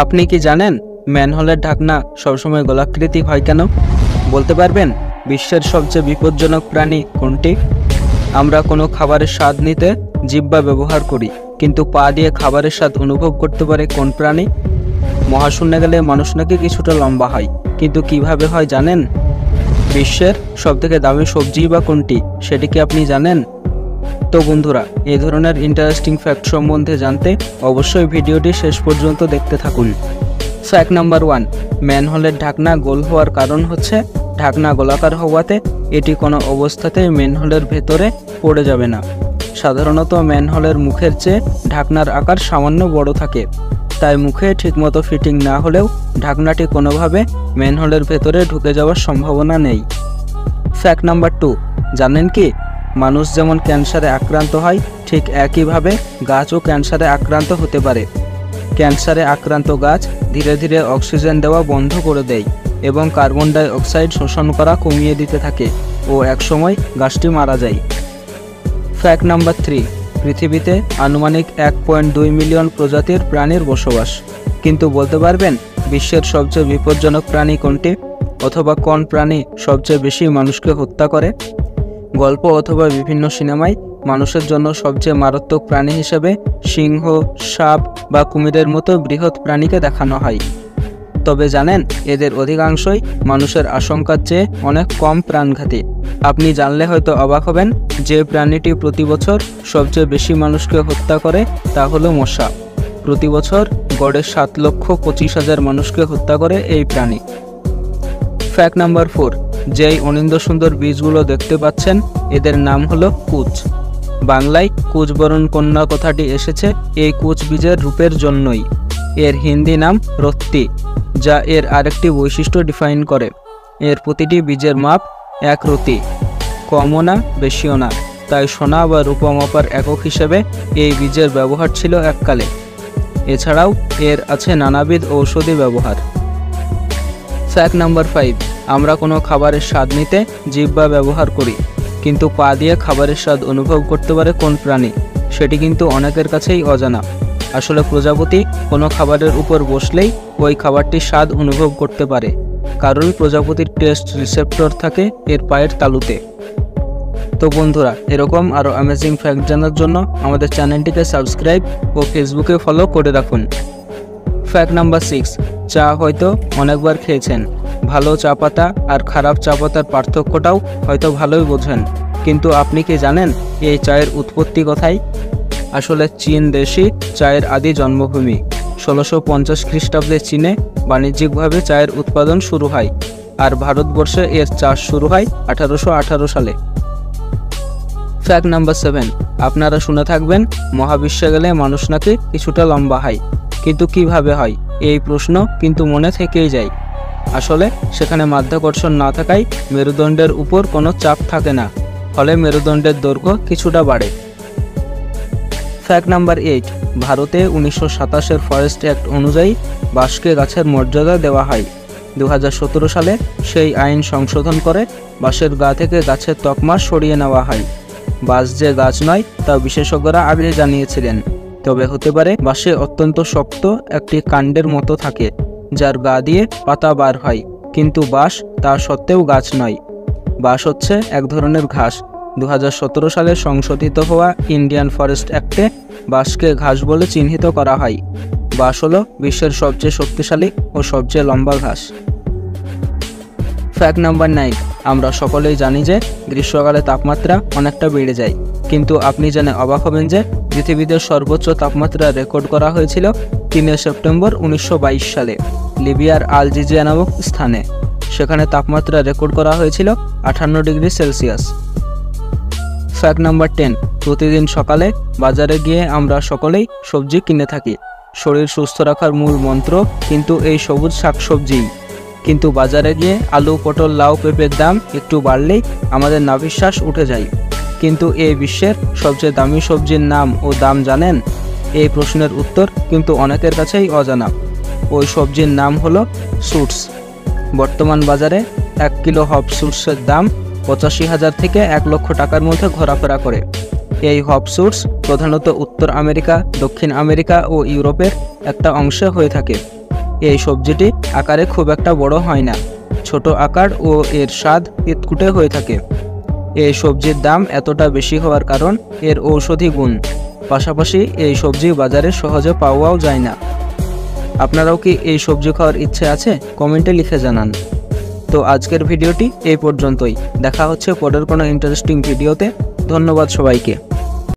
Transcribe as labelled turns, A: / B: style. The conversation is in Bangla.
A: আপনি কি জানেন ম্যানহোলের ঢাকনা সবসময় গোলাকৃতি হয় কেন? বলতে পারবেন বিশ্বের সবচেয়ে বিপজ্জনক প্রাণী কোনটি? আমরা কোনো খাবারের স্বাদ নিতে জিহ্বা ব্যবহার করি, কিন্তু পা দিয়ে খাবারের স্বাদ অনুভব করতে পারে কোন প্রাণী? মহাশূন্যে গেলে মানুষ নাকি কিছুটা লম্বা হয়, কিন্তু কিভাবে হয় জানেন? বিশ্বের সবথেকে দামি সবজি বা কোনটি, সেটি কি আপনি জানেন? তো বন্ধুরা, এই ধরনের ইন্টারেস্টিং ফ্যাক্ট সম্বন্ধে জানতে অবশ্যই ভিডিওটি শেষ পর্যন্ত দেখতে থাকুন। ফ্যাক্ট নাম্বার 1, ম্যানহোলের ঢাকনা গোল হওয়ার কারণ হচ্ছে ঢাকনা গোলাকার হওয়াতে এটি কোনো অবস্থাতেই ম্যানহোলের ভেতরে পড়ে যাবে না। সাধারণত ম্যানহোলের মুখের চেয়ে ঢাকনার আকার সামান্য বড় থাকে, তাই মুখে ঠিকমতো ফিটিং না হলেও ঢাকনাটি কোনোভাবে ম্যানহোলের ভেতরে ঢুকে যাওয়ার সম্ভাবনা নেই। ফ্যাক্ট নাম্বার 2, জানেন কি মানুষ যেমন ক্যান্সারে আক্রান্ত হয়, ঠিক একইভাবে গাছও ক্যান্সারে আক্রান্ত হতে পারে। ক্যান্সারে আক্রান্ত গাছ ধীরে ধীরে অক্সিজেন দেওয়া বন্ধ করে দেয় এবং কার্বন ডাই অক্সাইড শোষণ করা কমিয়ে দিতে থাকে ও একসময় গাছটি মারা যায়। ফ্যাক্ট নাম্বার 3, পৃথিবীতে আনুমানিক 1.2 মিলিয়ন প্রজাতির প্রাণীর বসবাস, কিন্তু বলতে পারবেন বিশ্বের সবচেয়ে বিপজ্জনক প্রাণী কোনটি, অথবা কোন প্রাণী সবচেয়ে বেশি মানুষকে হত্যা করে? গল্প অথবা বিভিন্ন সিনেমায় মানুষের জন্য সবচেয়ে মারাত্মক প্রাণী হিসেবে সিংহ, সাপ বা কুমিরের মতো বৃহৎ প্রাণীকে দেখানো হয়। তবে জানেন এদের অধিকাংশই মানুষের আশঙ্কার চেয়ে অনেক কম প্রাণঘাতী। আপনি জানলে হয়তো অবাক হবেন, যে প্রাণীটি প্রতি বছর সবচেয়ে বেশি মানুষকে হত্যা করে তা হলো মশা। প্রতি বছর গড়ে 7,25,000 মানুষকে হত্যা করে এই প্রাণী। ফ্যাক্ট নাম্বার 4, যেই অনিন্দ সুন্দর বীজগুলো দেখতে পাচ্ছেন এদের নাম হলো কুচ। বাংলায় কুচবরণ কন্যা কথাটি এসেছে এই কুচ বীজের রূপের জন্যই। এর হিন্দি নাম রত্তি, যা এর আরেকটি বৈশিষ্ট্য ডিফাইন করে। এর প্রতিটি বীজের মাপ 1 রতি, কমও না বেশিও না, তাই সোনা বা রূপা মাপার একক হিসেবে এই বীজের ব্যবহার ছিল এককালে। এছাড়াও এর আছে নানাবিধ ঔষধি ব্যবহার। ফ্যাক্ট নাম্বার 5, আমরা কোনো খাবারের স্বাদ নিতে জিহ্বা ব্যবহার করি, কিন্তু পা দিয়ে খাবারের স্বাদ অনুভব করতে পারে কোন প্রাণী, সেটি কিন্তু অনেকের কাছেই অজানা। আসলে প্রজাপতি কোনো খাবারের উপর বসলেই ওই খাবারটির স্বাদ অনুভব করতে পারে, কারণ প্রজাপতির টেস্ট রিসেপ্টর থাকে এর পায়ের তালুতে। তো বন্ধুরা, এরকম আরও অ্যামেজিং ফ্যাক্ট জানার জন্য আমাদের চ্যানেলটিকে সাবস্ক্রাইব ও ফেসবুকে ফলো করে রাখুন। ফ্যাক্ট নাম্বার 6, চা হয়তো অনেকবার খেয়েছেন। ভালো চা পাতা আর খারাপ চা পাতার পার্থক্যটাও হয়তো ভালোই বোঝেন, কিন্তু আপনি কি জানেন এই চায়ের উৎপত্তি কোথায়? আসলে চীন দেশই চায়ের আদি জন্মভূমি। 1650 খ্রিস্টাব্দে চীনে বাণিজ্যিকভাবে চায়ের উৎপাদন শুরু হয়, আর ভারতবর্ষে এর চাষ শুরু হয় 1818 সালে। ফ্যাক্ট নাম্বার 7, আপনারা শুনে থাকবেন মহাবিশ্বে গেলে মানুষ নাকি কিছুটা লম্বা হয়, কিন্তু কিভাবে হয় এই প্রশ্ন কিন্তু মনে থেকেই যায়। আসলে সেখানে মাধ্যাকর্ষণ না থাকায় মেরুদণ্ডের উপর কোনো চাপ থাকে না, ফলে মেরুদণ্ডের দৈর্ঘ্য কিছুটা বাড়ে। ফ্যাক্ট নাম্বার 8, ভারতে 1927 ফরেস্ট অ্যাক্ট অনুযায়ী বাঁশকে গাছের মর্যাদা দেওয়া হয়। 2017 সালে সেই আইন সংশোধন করে বাঁশের গা থেকে গাছের তকমা সরিয়ে নেওয়া হয়। বাঁশ যে গাছ নয় তা বিশেষজ্ঞরা আগে জানিয়েছিলেন, তবে হতে পারে বাঁশে অত্যন্ত শক্ত একটি কাণ্ডের মতো থাকে যার গা দিয়ে পাতা বার হয়, কিন্তু বাঁশ তা সত্ত্বেও গাছ নয়। বাঁশ হচ্ছে এক ধরনের ঘাস। 2017 সালে সংশোধিত হওয়া ইন্ডিয়ান ফরেস্ট অ্যাক্টে বাঁশকে ঘাস বলে চিহ্নিত করা হয়। বাঁশ হলো বিশ্বের সবচেয়ে শক্তিশালী ও সবচেয়ে লম্বা ঘাস। ফ্যাক্ট নাম্বার 9, আমরা সকলেই জানি যে গ্রীষ্মকালে তাপমাত্রা অনেকটা বেড়ে যায়, কিন্তু আপনি জেনে অবাক হবেন যে পৃথিবীতে সর্বোচ্চ তাপমাত্রা রেকর্ড করা হয়েছিল 3 সেপ্টেম্বর 1922 সালে লিবিয়ার আলজিজিয়া নামক স্থানে। সেখানে তাপমাত্রা রেকর্ড করা হয়েছিল 58 ডিগ্রি সেলসিয়াস। ফ্যাক্ট নাম্বার 10, প্রতিদিন সকালে বাজারে গিয়ে আমরা সকলেই সবজি কিনে থাকি। শরীর সুস্থ রাখার মূল মন্ত্র কিন্তু এই সবুজ শাকসবজিই, কিন্তু বাজারে গিয়ে আলু, পটল, লাউ, পেঁপের দাম একটু বাড়লেই আমাদের নাভিশ্বাস উঠে যায়। কিন্তু এই বিশ্বের সবচেয়ে দামি সবজির নাম ও দাম জানেন? এই প্রশ্নের উত্তর কিন্তু অনেকের কাছেই অজানা। ওই সবজির নাম হলো সুটস। বর্তমান বাজারে 1 কিলো হপ সুটসের দাম 85,000 থেকে 1 লক্ষ টাকার মধ্যে ঘোরাফেরা করে। এই হপ সুটস প্রধানত উত্তর আমেরিকা, দক্ষিণ আমেরিকা ও ইউরোপের একটা অংশে হয়ে থাকে। এই সবজিটি আকারে খুব একটা বড় হয় না, ছোট আকার ও এর স্বাদ তিতকুটে হয়ে থাকে। এই সবজির দাম এতটা বেশি হওয়ার কারণ এর ঔষধি গুণ। পাশাপাশি এই সবজি বাজারে সহজে পাওয়াও যায় না। আপনারাও কি এই সবজি খাওয়ার ইচ্ছে আছে? কমেন্টে লিখে জানান। তো আজকের ভিডিওটি এই পর্যন্তই। দেখা হচ্ছে পরের কোনো ইন্টারেস্টিং ভিডিওতে। ধন্যবাদ সবাইকে।